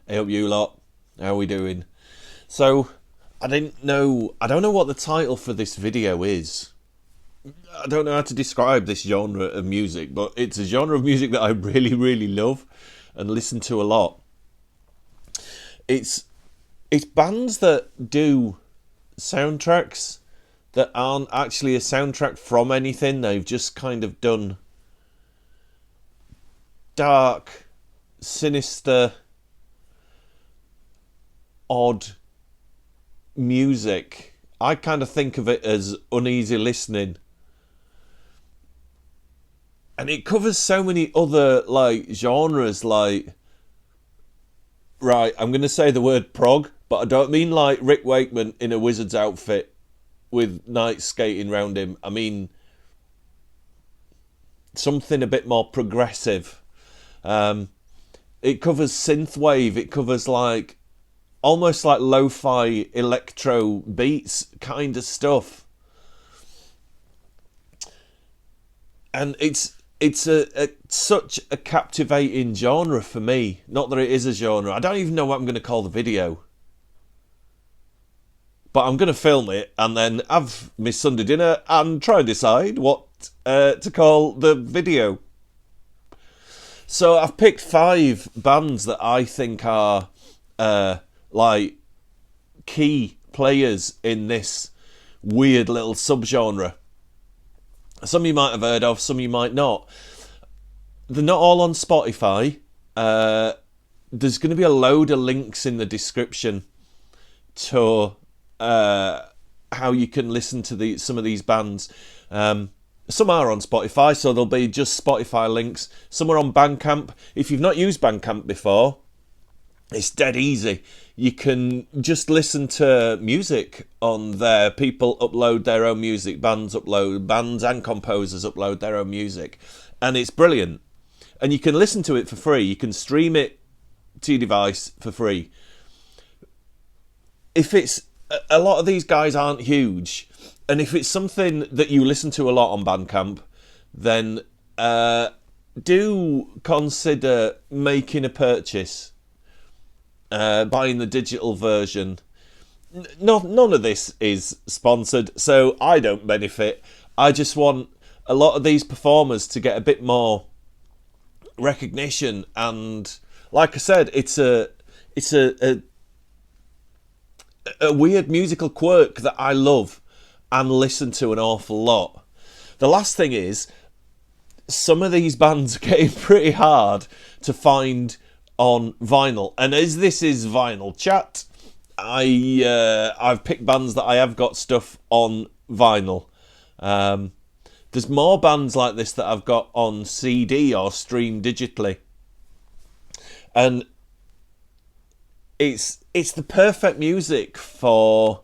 I hope you lot, how are we doing? So, I don't know what the title for this video is. I don't know how to describe this genre of music, but it's a genre of music that I really, really love and listen to a lot. It's bands that do soundtracks that aren't actually a soundtrack from anything. They've just kind of done dark, sinister, odd music. I kind of think of it as uneasy listening. And it covers so many other genres, right, I'm going to say the word prog, but I don't mean like Rick Wakeman in a wizard's outfit with knights skating round him. I mean something a bit more progressive. It covers synthwave. It covers almost like lo-fi electro beats kind of stuff. And it's such a captivating genre for me. Not that it is a genre. I don't even know what I'm going to call the video. But I'm going to film it and then have my Sunday dinner and try and decide what to call the video. So I've picked 5 bands that I think are key players in this weird little subgenre. Some you might have heard of, some you might not. They're not all on Spotify. There's going to be a load of links in the description to how you can listen to some of these bands. Some are on Spotify, so there'll be just Spotify links. Some are on Bandcamp. If you've not used Bandcamp before, it's dead easy. You can just listen to music on there. People upload their own music. Bands and composers upload their own music. And it's brilliant. And you can listen to it for free. You can stream it to your device for free. If it's... A lot of these guys aren't huge. And if it's something that you listen to a lot on Bandcamp, then do consider making a purchase. Buying the digital version. None of this is sponsored, so I don't benefit. I just want a lot of these performers to get a bit more recognition, and like I said, it's a weird musical quirk that I love and listen to an awful lot. The last thing is, some of these bands are getting pretty hard to find on vinyl, and as this is vinyl chat, I've picked bands that I have got stuff on vinyl. There's more bands like this that I've got on CD or streamed digitally, and it's the perfect music for...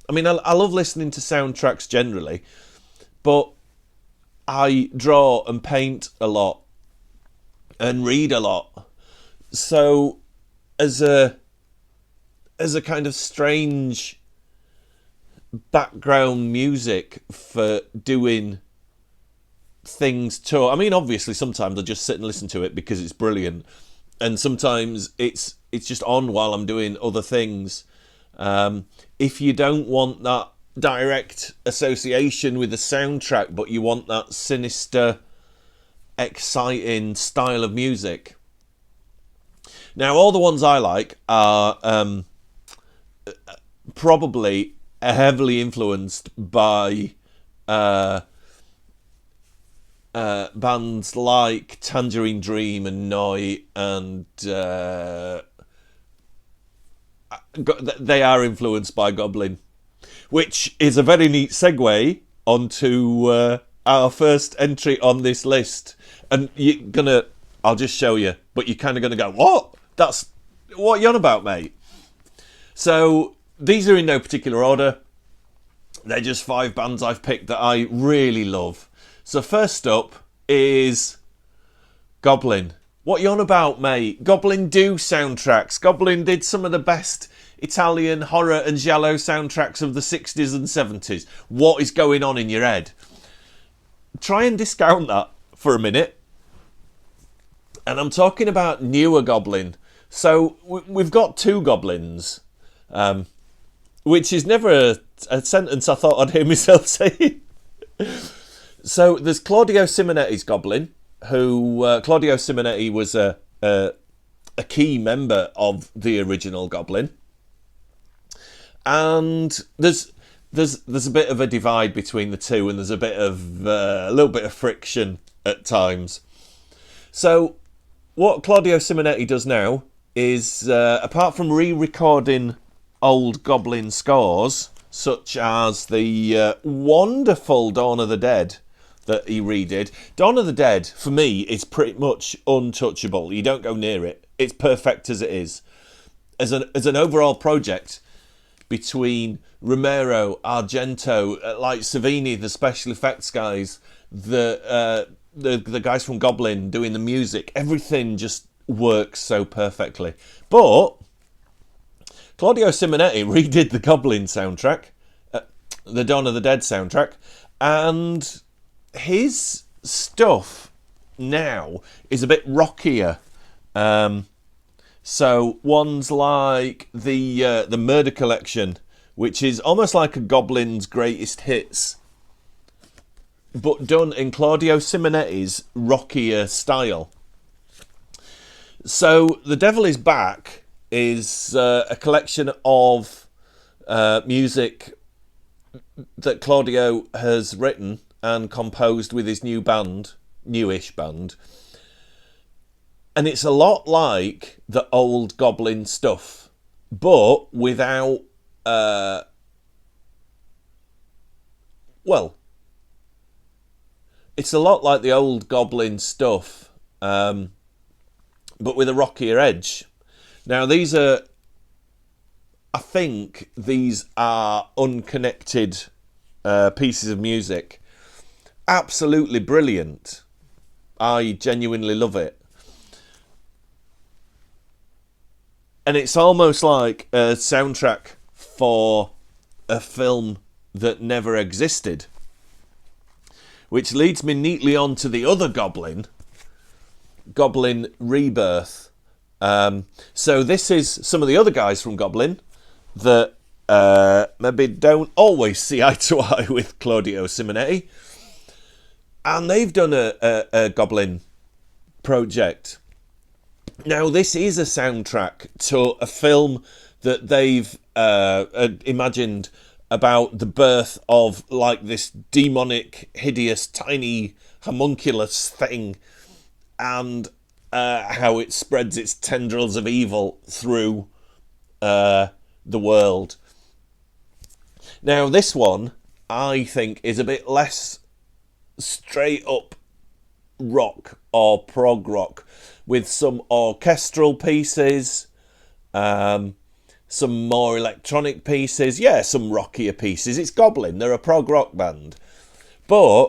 I mean, I love listening to soundtracks generally, but I draw and paint a lot and read a lot. So, as a kind of strange background music for doing things to... I mean, obviously, sometimes I just sit and listen to it because it's brilliant, and sometimes it's just on while I'm doing other things. If you don't want that direct association with the soundtrack, but you want that sinister, exciting style of music. Now, all the ones I like are probably heavily influenced by bands like Tangerine Dream and Noi, and they are influenced by Goblin, which is a very neat segue onto our first entry on this list. And I'll just show you, but you're kind of going to go, what? What are you on about, mate? So these are in no particular order. They're just 5 bands I've picked that I really love. So first up is Goblin. What are you on about, mate? Goblin do soundtracks. Goblin did some of the best Italian horror and Giallo soundtracks of the 60s and 70s. What is going on in your head? Try and discount that for a minute. And I'm talking about newer Goblin. So we've got two goblins, which is never a sentence I thought I'd hear myself say. So there's Claudio Simonetti's goblin, who Claudio Simonetti was a key member of the original Goblin, and there's a bit of a divide between the two, and there's a little bit of friction at times. So what Claudio Simonetti does now is, apart from re-recording old Goblin scores, such as the wonderful Dawn of the Dead that he redid. Dawn of the Dead, for me, is pretty much untouchable. You don't go near it. It's perfect as it is. As an overall project, between Romero, Argento, like Savini, the special effects guys, the guys from Goblin doing the music, everything just works so perfectly. But Claudio Simonetti redid the Goblin soundtrack, the Dawn of the Dead soundtrack, and his stuff now is a bit rockier. So ones like the Murder Collection, which is almost like a Goblin's greatest hits, but done in Claudio Simonetti's rockier style. So The Devil Is Back is a collection of music that Claudio has written and composed with his newish band. And it's a lot like the old Goblin stuff, but without, it's a lot like the old Goblin stuff, but with a rockier edge. Now, I think these are unconnected pieces of music. Absolutely brilliant. I genuinely love it. And it's almost like a soundtrack for a film that never existed. Which leads me neatly on to the other Goblin, Goblin Rebirth. So this is some of the other guys from Goblin that maybe don't always see eye to eye with Claudio Simonetti. And they've done a Goblin project. Now, this is a soundtrack to a film that they've imagined about the birth of, like, this demonic, hideous, tiny, homunculus thing, and how it spreads its tendrils of evil through the world. Now, this one, I think, is a bit less straight up rock or prog rock, with some orchestral pieces, some more electronic pieces, some rockier pieces. It's Goblin, they're a prog rock band, but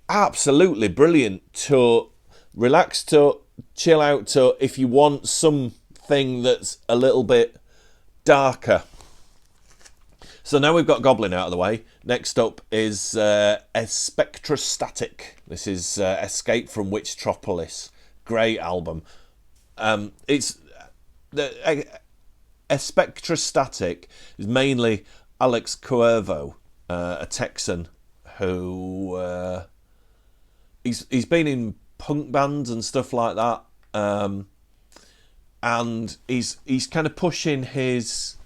absolutely brilliant to relax to, chill out to, if you want something that's a little bit darker. So now we've got Goblin out of the way. Next up is Espectrostatic. This is Escape from Witchtropolis. Great album. It's the Espectrostatic is mainly Alex Cuervo, a Texan who he's been in punk bands and stuff like that, and he's kind of pushing his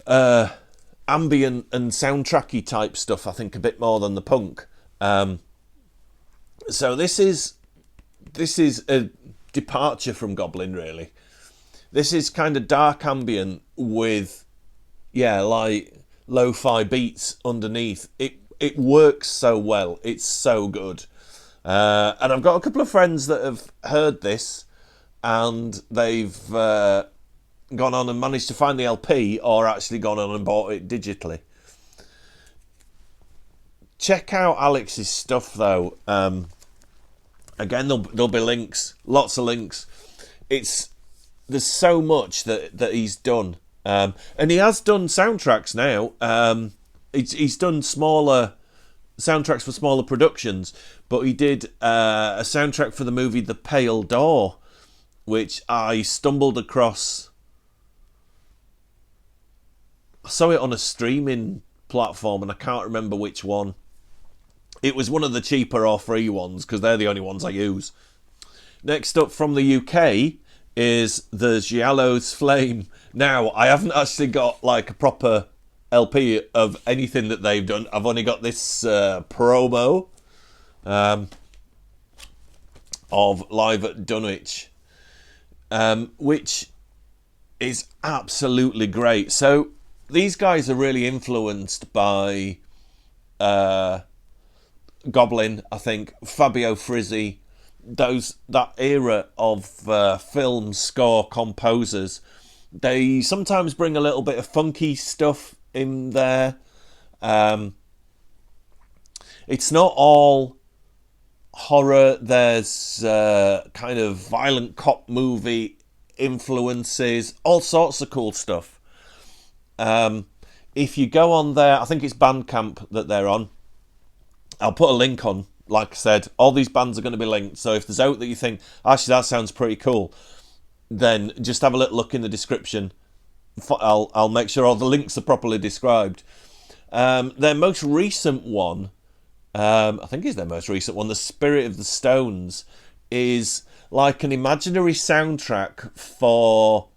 ambient and soundtracky type stuff, I think, a bit more than the punk. So this is a departure from Goblin, really. This is kind of dark ambient with, like lo-fi beats underneath. It works so well. It's so good. And I've got a couple of friends that have heard this, and they've gone on and managed to find the LP, or actually gone on and bought it digitally. Check out Alex's stuff, though. Again, there'll be links, lots of links. There's so much that he's done, and he has done soundtracks now. He's done smaller soundtracks for smaller productions, but he did a soundtrack for the movie The Pale Door, which I stumbled across. I saw it on a streaming platform and I can't remember which one. It was one of the cheaper or free ones because they're the only ones I use. Next up from the UK is the Giallo's Flame. Now, I haven't actually got like a proper LP of anything that they've done. I've only got this promo of Live at Dunwich, which is absolutely great. So these guys are really influenced by Goblin, I think, Fabio Frizzi, that era of film score composers. They sometimes bring a little bit of funky stuff in there. It's not all horror. There's kind of violent cop movie influences, all sorts of cool stuff. If you go on there, I think it's Bandcamp that they're on. I'll put a link on. Like I said, all these bands are going to be linked. So if there's out that you think, actually, that sounds pretty cool, then just have a little look in the description. I'll make sure all the links are properly described. Their most recent one, I think is their most recent one, The Spirit of the Stones, is like an imaginary soundtrack for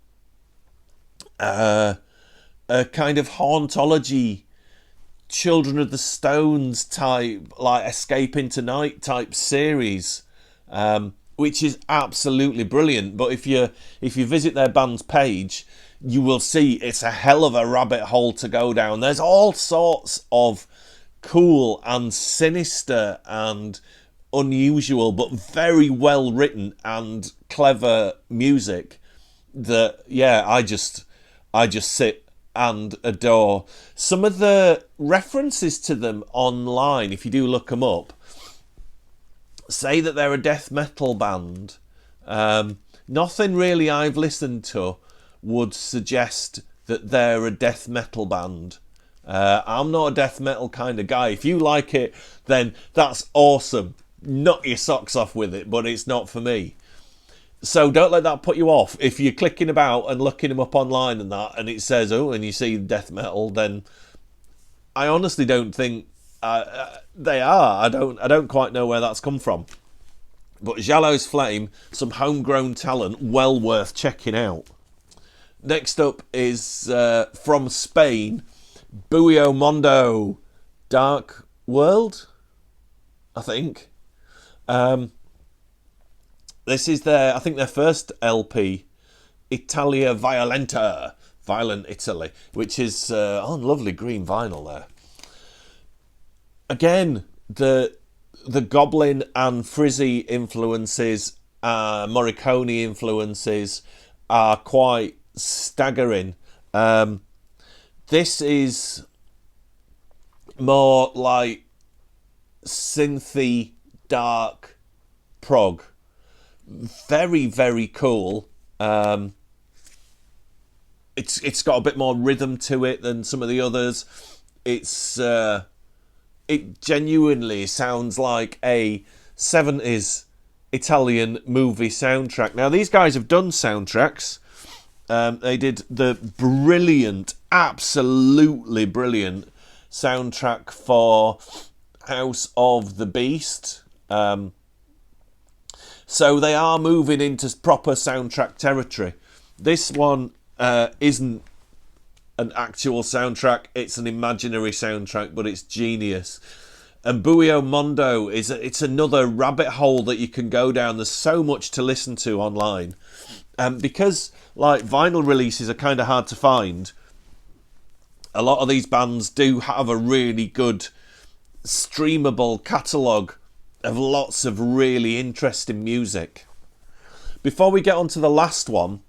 a kind of hauntology, Children of the Stones type, like Escape into Night type series, which is absolutely brilliant. But if you visit their band's page, you will see it's a hell of a rabbit hole to go down. There's all sorts of cool and sinister and unusual but very well written and clever music that, yeah, I just sit and adore. Some of the references to them online, if you do look them up, say that they're a death metal band. Nothing really I've listened to would suggest that they're a death metal band. I'm not a death metal kind of guy. If you like it, then that's awesome. Knock your socks off with it, but it's not for me. So don't let that put you off. If you're clicking about and looking them up online and that, and it says, oh, and you see death metal, then I honestly don't think they are. I don't quite know where that's come from. But Giallo's Flame, some homegrown talent, well worth checking out. Next up is from Spain, Buio Mondo, Dark World, I think. This is their first LP, Italia Violenta, Violent Italy, which is on lovely green vinyl there. Again, the Goblin and Frizzy influences, Morricone influences are quite staggering. This is more like synthy, dark prog. Very, very cool. It's got a bit more rhythm to it than some of the others. It genuinely sounds like a 70s Italian movie soundtrack. Now, these guys have done soundtracks. They did the brilliant, absolutely brilliant soundtrack for House of the Beast. So they are moving into proper soundtrack territory. This one isn't an actual soundtrack, it's an imaginary soundtrack, but it's genius. And Buio Mondo it's another rabbit hole that you can go down. There's so much to listen to online. Because like vinyl releases are kind of hard to find, a lot of these bands do have a really good streamable catalogue of lots of really interesting music. Before we get on to the last one,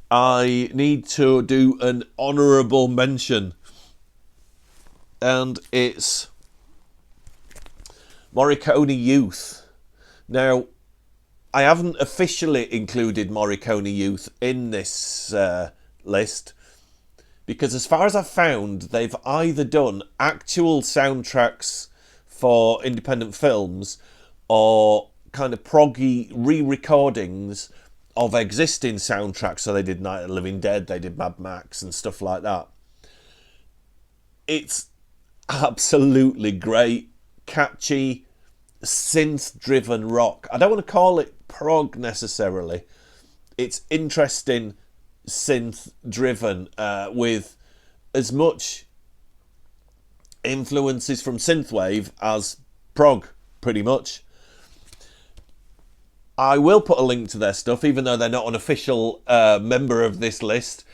I need to do an honourable mention, and it's Morriconi Youth. Now, I haven't officially included Morriconi Youth in this list, because as far as I've found, they've either done actual soundtracks for independent films or kind of proggy re-recordings of existing soundtracks. So they did Night of the Living Dead, they did Mad Max and stuff like that. It's absolutely great, catchy, synth-driven rock. I don't want to call it prog necessarily. It's interesting synth-driven with as much influences from synthwave as prog, pretty much. I will put a link to their stuff, even though they're not an official member of this list.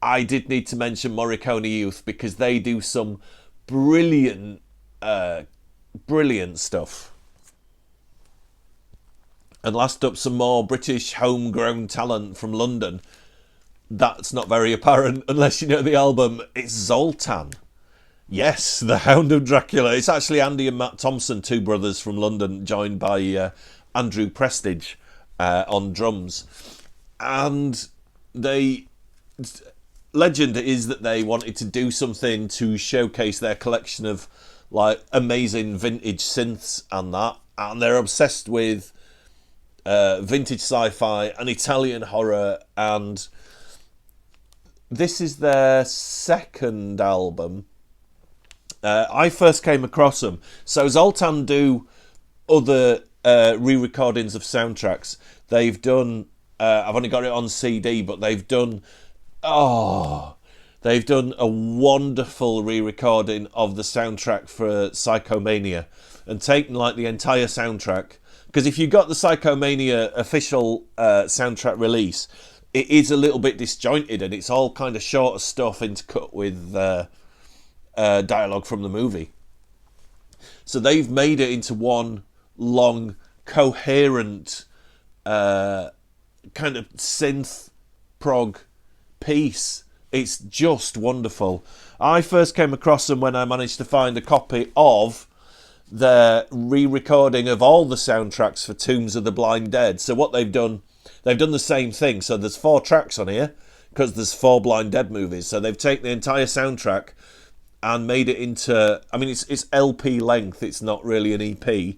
I did need to mention Moriconi Youth because they do some brilliant stuff. And last up, some more British homegrown talent from London. That's not very apparent unless you know the album. It's Zoltan. Yes, the Hound of Dracula. It's actually Andy and Matt Thompson, two brothers from London, joined by Andrew Prestige on drums. And legend is that they wanted to do something to showcase their collection of like amazing vintage synths and that. And they're obsessed with vintage sci-fi and Italian horror, and this is their second album. I first came across them. So Zoltan do other re-recordings of soundtracks. They've done, I've only got it on CD, but they've done a wonderful re-recording of the soundtrack for Psychomania and taken like the entire soundtrack. Because if you got the Psychomania official soundtrack release, it is a little bit disjointed and it's all kind of shorter stuff intercut with dialogue from the movie. So they've made it into one long, coherent kind of synth prog piece. It's just wonderful. I first came across them when I managed to find a copy of their re-recording of all the soundtracks for Tombs of the Blind Dead. So what they've done the same thing. So there's 4 tracks on here because there's 4 Blind Dead movies. So they've taken the entire soundtrack and made it into, I mean, it's LP length. It's not really an EP.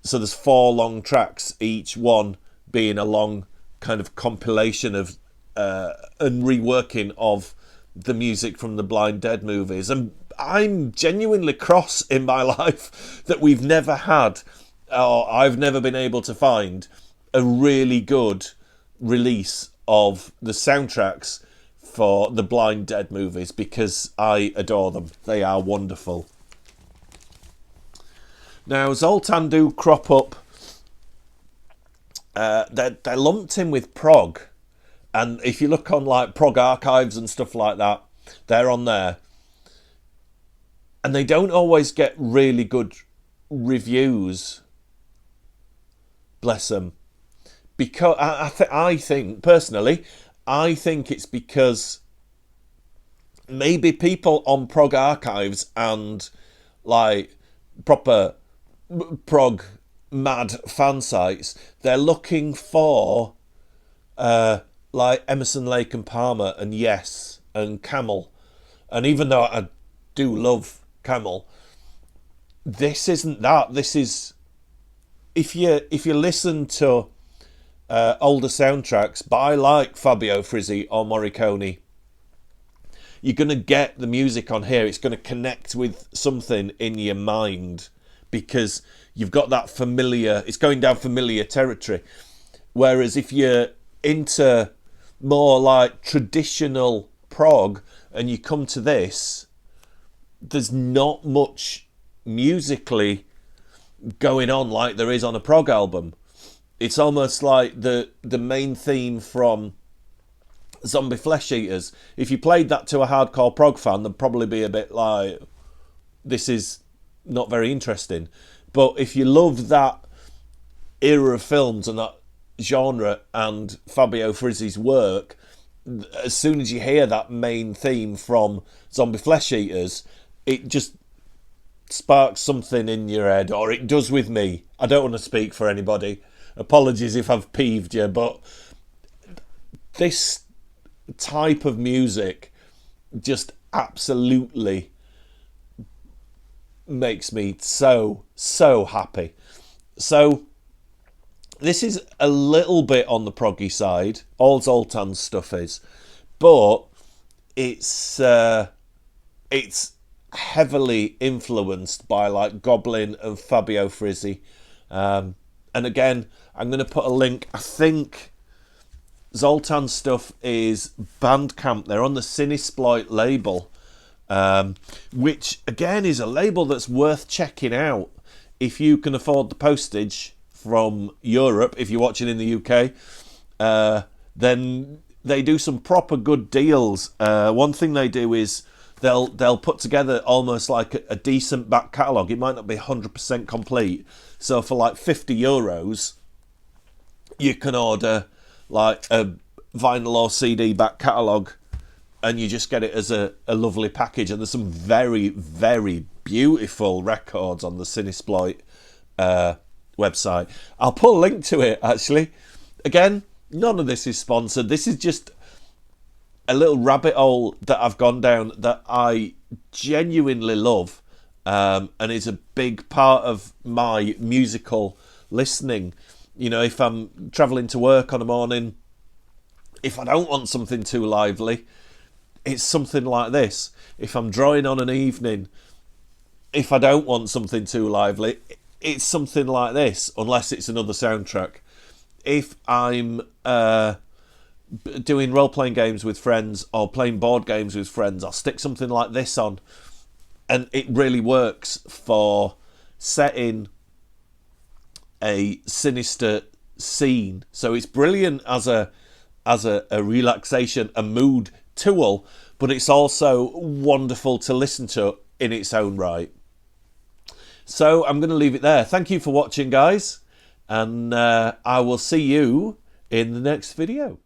So there's 4 long tracks, each one being a long kind of compilation of and reworking of the music from the Blind Dead movies. And I'm genuinely cross in my life that we've never had, or I've never been able to find, a really good release of the soundtracks for the Blind Dead movies, because I adore them. They are wonderful. Now, Zoltan do crop up. They're lumped in with prog. And if you look on like prog archives and stuff like that, they're on there. And they don't always get really good reviews. Bless them. Because I think, personally, I think it's because maybe people on prog archives and like proper prog mad fan sites, they're looking for like Emerson, Lake and Palmer and Yes and Camel. And even though I do love Camel, this isn't that. This is, if you listen to older soundtracks by like Fabio Frizzi or Morricone, you're going to get the music on here. It's going to connect with something in your mind because you've got that familiar, it's going down familiar territory. Whereas if you're into more like traditional prog and you come to this, there's not much musically going on like there is on a prog album. It's almost like the main theme from Zombie Flesh Eaters. If you played that to a hardcore prog fan, they'd probably be a bit like, this is not very interesting. But if you love that era of films and that genre and Fabio Frizzi's work, as soon as you hear that main theme from Zombie Flesh Eaters, it just sparks something in your head, or it does with me. I don't want to speak for anybody. Apologies if I've peeved you, but this type of music just absolutely makes me so happy. So This is a little bit on the proggy side. All Zoltan's stuff is, but it's heavily influenced by like Goblin and Fabio Frizzi. And again, I'm going to put a link. I think Zoltan's stuff is Bandcamp. They're on the Cinesploit label, which again is a label that's worth checking out if you can afford the postage from Europe. If you're watching in the UK, then they do some proper good deals. One thing they do is they'll put together almost like a decent back catalogue. It might not be 100% complete. So for like €50, you can order like a vinyl or CD back catalogue, and you just get it as a lovely package. And there's some very, very beautiful records on the Cinesploit website. I'll put a link to it, actually. Again, none of this is sponsored. This is just a little rabbit hole that I've gone down that I genuinely love, and is a big part of my musical listening. You know, if I'm travelling to work on a morning, if I don't want something too lively, it's something like this. If I'm drawing on an evening, if I don't want something too lively, it's something like this, unless it's another soundtrack. If I'm doing role-playing games with friends or playing board games with friends, I'll stick something like this on, and it really works for setting a sinister scene. So it's brilliant as a relaxation, a mood tool, but it's also wonderful to listen to in its own right. So I'm going to leave it there. Thank you for watching, guys, and I will see you in the next video.